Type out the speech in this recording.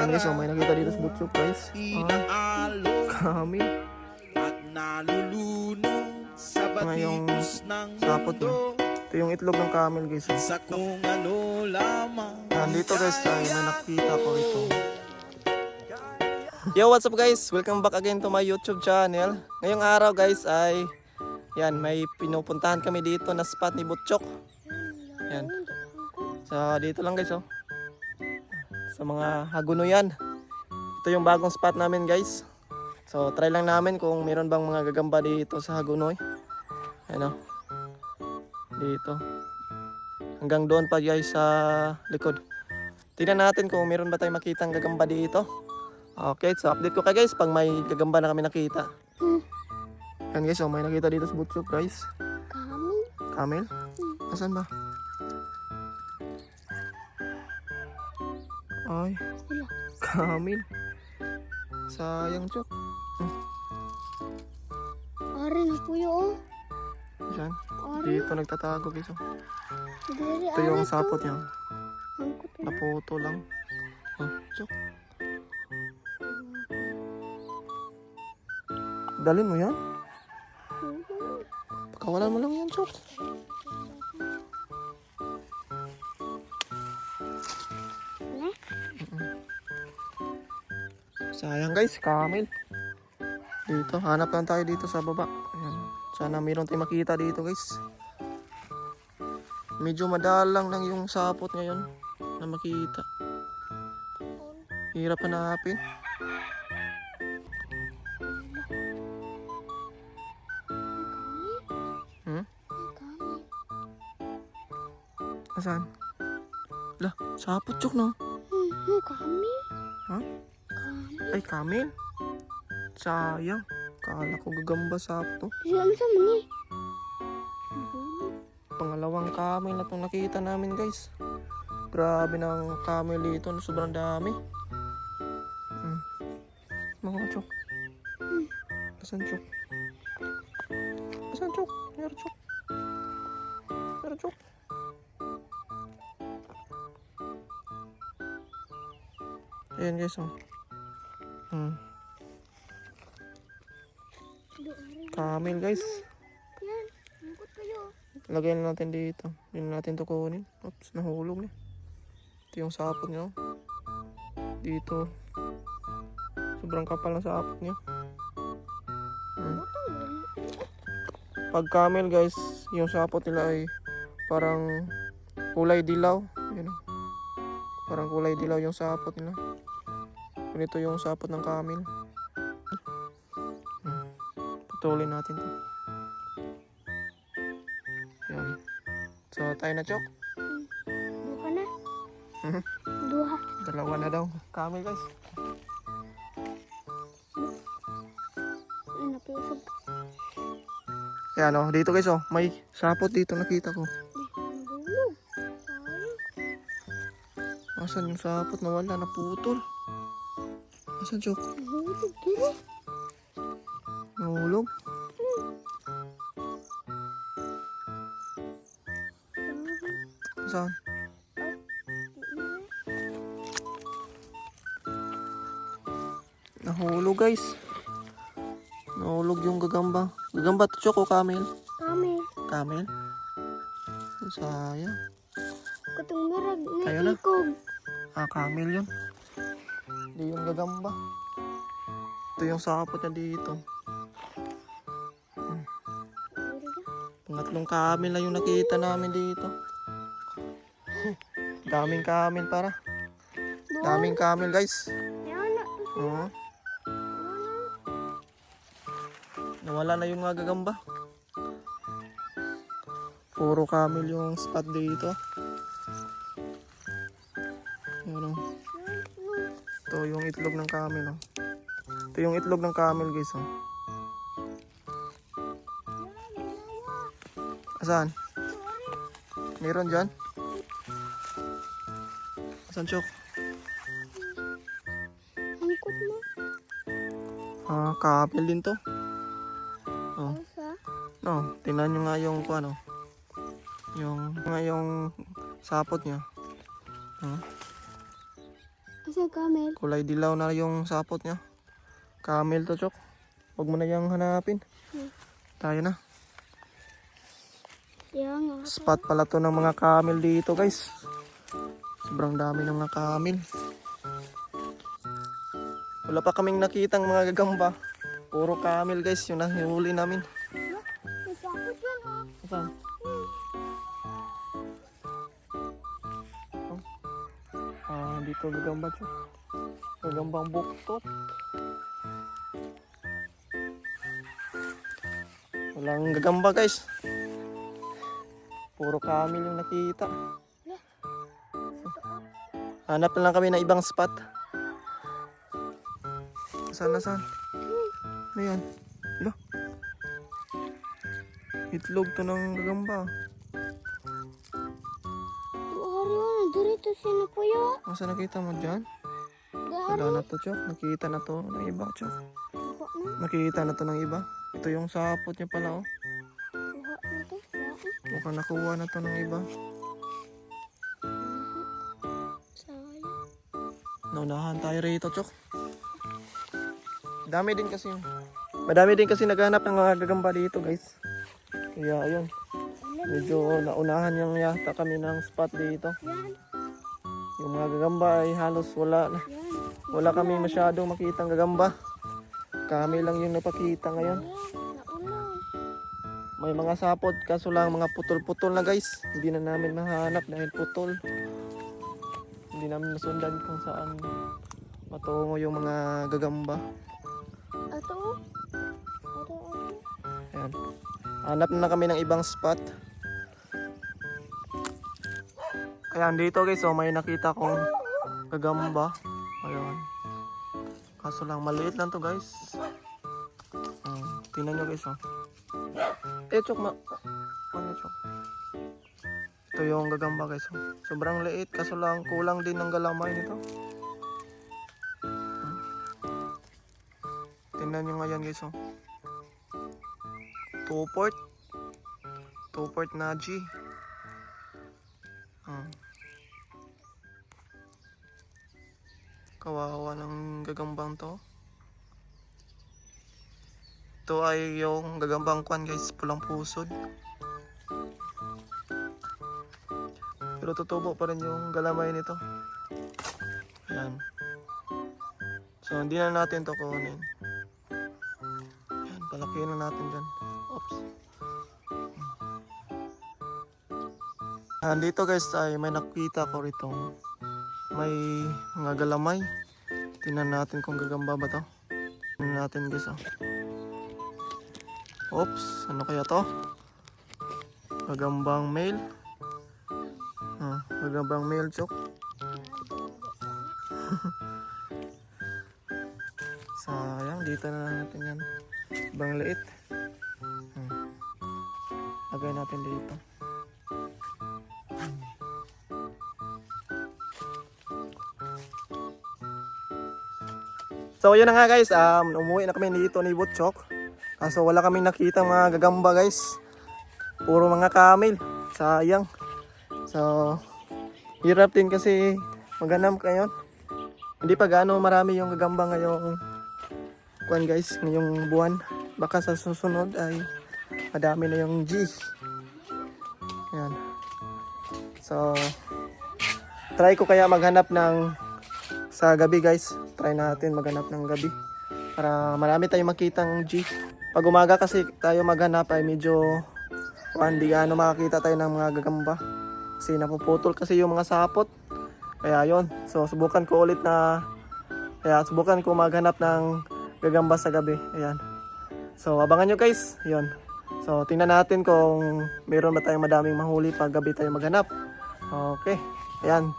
Yan guys, oh, may nakita dito sa butchok guys. Kami. Ngayong sapot niya. Ito yung itlog ng camel guys. Nandito guys ay may nakita ko ito. Yo, what's up guys? Welcome back again to my YouTube channel. Ngayong araw guys ay yan, may pinupuntahan kami dito na spot ni Butchok. Yan. So dito lang guys oh. Sa mga Hagunoy yan. Ito yung bagong spot namin guys. So try lang namin kung meron bang mga gagamba dito sa Hagunoy. Ayan oh. Dito. Hanggang doon pa guys sa likod. Tingnan natin kung meron ba tayong makitang gagamba dito. Okay, so update ko kayo guys pag may gagamba na kami nakita. Yan guys, oh, may nakita dito sa butchok guys. Camel? Camel? Asan ba? Ay, camel. Sayang chok. Ari na po yun. Diyan. Dito nagtatago guys. Oh. Diri, Ito yung sapot niya. Angkot na. Naputo lang. Chok. Dalhin mo yan? Pakawalan mo lang yan, chok. Sayang guys, camel. Dito, hanap lang tayo dito sa baba. Ayan. Sana mayroon tayong makita dito guys. Medyo madalang lang yung sapot ngayon na makita. Hirap hanapin. Asan? Lah, sapot chok no? Camel? Ha? Camel? Ay, camel? Sayang. Kala ko gagamba sapot. Diyan sa mani. Pangalawang camel na itong nakita namin guys. Grabe ng camel dito. Sobrang dami. Mga chok. Asan chok? Asan chok? Meron chok. Meron chok. Ayan guys oh. Camel guys. Yan, angkot kayo. Lagay na natin dito. Hindi na natin ito kunin. Oops, nahulog na. Ito yung sapot niya. Oh. Dito. Sobrang kapal na sapot niya. Pag camel guys, yung sapot nila ay parang kulay dilaw. Yan, oh. Parang kulay dilaw yung sapot nila. Ganito yung sapot ng camel. Putulin natin to. Yan. So tayo na chok. Duha na. Duha. Dalawa na daw. Camel guys. Napisag. Yan oh, dito guys oh. May sapot dito nakita ko. Nahulog. Asan yung sapot? Nawala, naputol. Asan chok? Nahulog. Diri. Nahulog. Saan? Nahulog guys. Nahulog yung gagamba. Gagamba to chok o camel? Camel. Camel? Sayang. Katong mirag na Tayo na. ikog. Ah, camel yun. Hindi yung gagamba. Ito yung sapot niya dito. Pangatlong camel na yung nakita namin dito. Daming camel para. Daming camel guys. Yan na. Nawala na yung mga gagamba. Puro camel yung spot dito. Yan oh. Ito yung itlog ng camel oh. Ito yung itlog ng camel guys oh. Asan? Meron dyan? Asan chok? Angkot mo. Ah, camel din to. Oh. Asa? No, tingnan nyo nga yung ano. yung sapot niya. Kasi camel. Kulay dilaw na yung sapot niya. Camel to, Chok. Huwag mo na yung hanapin. Tayo na. Kaya nga. Spot pala to ng mga camel dito, guys. Sobrang dami ng mga camel. Wala pa kaming nakitang mga gagamba. Puro camel, guys, yung nahuli namin. May sakot yan ha. Saan? Dito gagamba, Chok. Gagambang buktot. Walang gagamba, guys. Puro camel yung nakita. Hanap na lang kami ng ibang spot. Saan na saan? Ano yan? Ilo. Itlog to ng gagamba. Ariyo, dirito sino po yun? Masa nakita mo dyan? Wala Gari. na to, Chok. Nakita na to ng iba, Chok. Kuha na. Nakita na to ng iba. Ito yung sapot niya pala, oh. Kuha na to. Mukhang nakuha na to ng iba. Sayang. Naunahan tayo rito, Chok. Madami din kasi naghanap ng mga gagamba dito, guys. Kaya ayun, medyo naunahan yung yata kami ng spot dito. Yan. Yung mga gagamba ay halos wala na. Yan. Wala kami masyadong makitang gagamba. Kami lang yung napakita ngayon. Ayan. Naulan. May mga sapot kaso lang mga putol-putol na, guys. Hindi na namin mahanap dahil putol. Hindi namin masundan kung saan matungo yung mga gagamba. Ato. Ato. Ayan. Hanap na kami ng ibang spot. Ayan, dito, guys, oh, may nakita kong gagamba. Ayan. Kaso lang, maliit lang to, guys. Tingnan nyo, guys, oh. Chok, ano, Chok? Ito yung gagamba, guys, oh. Sobrang liit, kaso lang, kulang din ng galamay nito. Tingnan nyo ngayon, guys, oh. 2-port na G. Kawawa ng gagambang to. Ito ay yung gagambang kwan, guys, pulang pusod. Pero tutubo pa rin yung galamay nito. Ayan. So hindi na natin to kunin. Ayan, palakihin na natin dyan. Oops. Dito, guys, ay may nakita ko rito. May mga galamay. Tingnan natin kung gagamba ba to. Tingnan natin, guys, oh. Oops, ano kaya to? Gagambang male. Gagambang male, Chok. Sayang, dito na natin yan. Ibang liit. Lagay natin dito. So yun na nga, guys, umuwi na kami dito ni Butchok. Kaso wala kaming nakita mga gagamba, guys. Puro mga camel. Sayang. So hirap din kasi maghanap ngayon. Hindi pa gaano marami yung gagamba ngayong kuwan, guys, ngayong buwan. Baka sa susunod ay madami na yung G. Yan. So try ko kaya maghanap ng sa gabi, guys. Try natin maghanap ng gabi para marami tayong makitang G. Pag umaga kasi tayo maghanap ay medyo hindi gaano makakita tayo ng mga gagamba kasi napuputol kasi yung mga sapot. Kaya yon. So subukan ko maghanap ng gagamba sa gabi. Ayan. So abangan nyo, guys. Yon. So tingnan natin kung meron ba tayong madaming mahuli pag gabi tayo maghanap. Okay. Ayan.